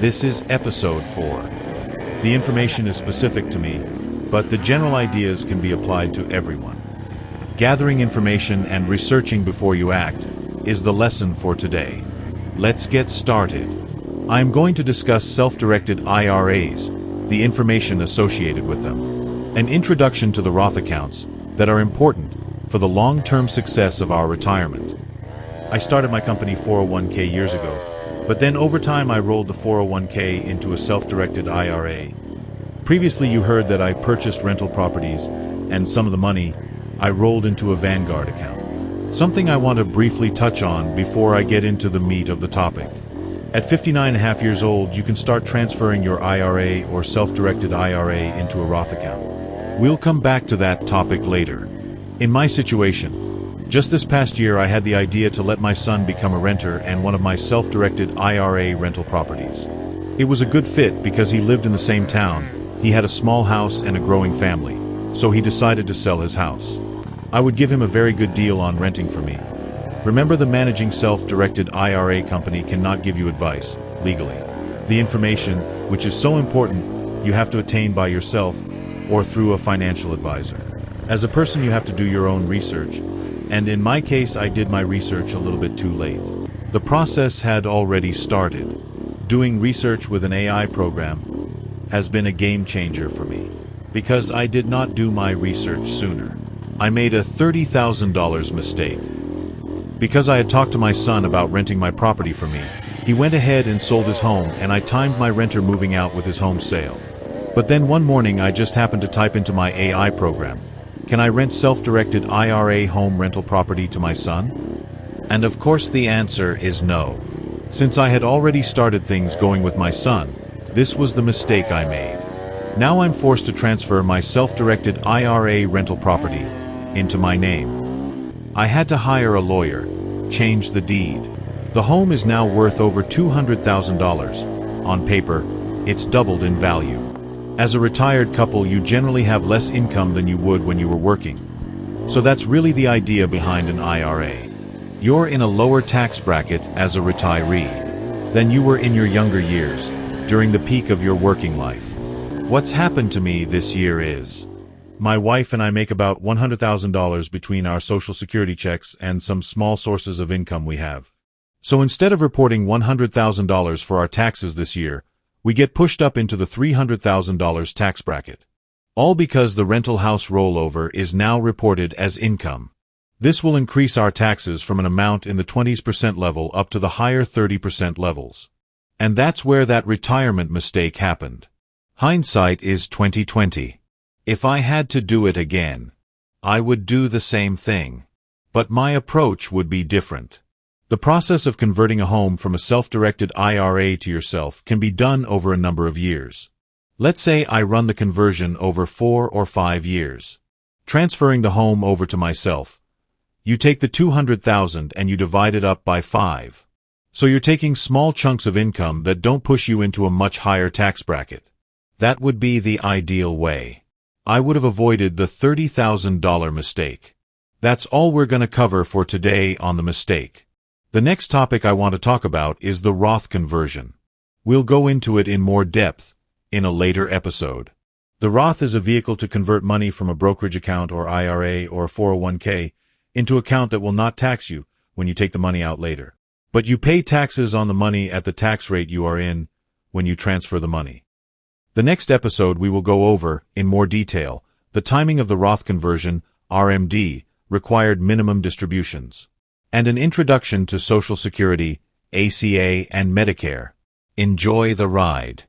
This is episode 4. The information is specific to me, but the general ideas can be applied to everyone. Gathering information and researching before you act is the lesson for today. Let's get started. I am going to discuss self-directed IRAs, the information associated with them, an introduction to the Roth accounts that are important for the long-term success of our retirement. I started my company 401k years ago, but then over time I rolled the 401k into a self-directed IRA. Previously you heard that I purchased rental properties and some of the money I rolled into a Vanguard account. Something I want to briefly touch on before I get into the meat of the topic. At 59.5 years old, you can start transferring your IRA or self-directed IRA into a Roth account. We'll come back to that topic later. In my situation, just this past year I had the idea to let my son become a renter and one of my self-directed IRA rental properties. It was a good fit because he lived in the same town, he had a small house and a growing family, so he decided to sell his house. I would give him a very good deal on renting for me. Remember, the managing self-directed IRA company cannot give you advice, legally. The information, which is so important, you have to attain by yourself or through a financial advisor. As a person you have to do your own research, and in my case I did my research a little bit too late. The process had already started. Doing research with an AI program has been a game changer for me, because I did not do my research sooner. I made a $30,000 mistake. Because I had talked to my son about renting my property for me, he went ahead and sold his home, and I timed my renter moving out with his home sale. But then one morning I just happened to type into my AI program, "Can I rent self-directed IRA home rental property to my son?" And of course the answer is no. Since I had already started things going with my son, this was the mistake I made. Now I'm forced to transfer my self-directed IRA rental property into my name. I had to hire a lawyer, change the deed. The home is now worth over $200,000. On paper, it's doubled in value. As a retired couple, you generally have less income than you would when you were working. So that's really the idea behind an IRA. You're in a lower tax bracket as a retiree than you were in your younger years, during the peak of your working life. What's happened to me this year is, my wife and I make about $100,000 between our Social Security checks and some small sources of income we have. So instead of reporting $100,000 for our taxes this year, we get pushed up into the $300,000 tax bracket. All because the rental house rollover is now reported as income. This will increase our taxes from an amount in the 20% level up to the higher 30% levels. And that's where that retirement mistake happened. Hindsight is 2020. If I had to do it again, I would do the same thing. But my approach would be different. The process of converting a home from a self-directed IRA to yourself can be done over a number of years. Let's say I run the conversion over 4 or 5 years. Transferring the home over to myself, you take the $200,000 and you divide it up by 5. So you're taking small chunks of income that don't push you into a much higher tax bracket. That would be the ideal way. I would have avoided the $30,000 mistake. That's all we're going to cover for today on the mistake. The next topic I want to talk about is the Roth conversion. We'll go into it in more depth in a later episode. The Roth is a vehicle to convert money from a brokerage account or IRA or 401k into an account that will not tax you when you take the money out later. But you pay taxes on the money at the tax rate you are in when you transfer the money. The next episode we will go over, in more detail, the timing of the Roth conversion, RMD, required minimum distributions, and an introduction to Social Security, ACA, and Medicare. Enjoy the ride.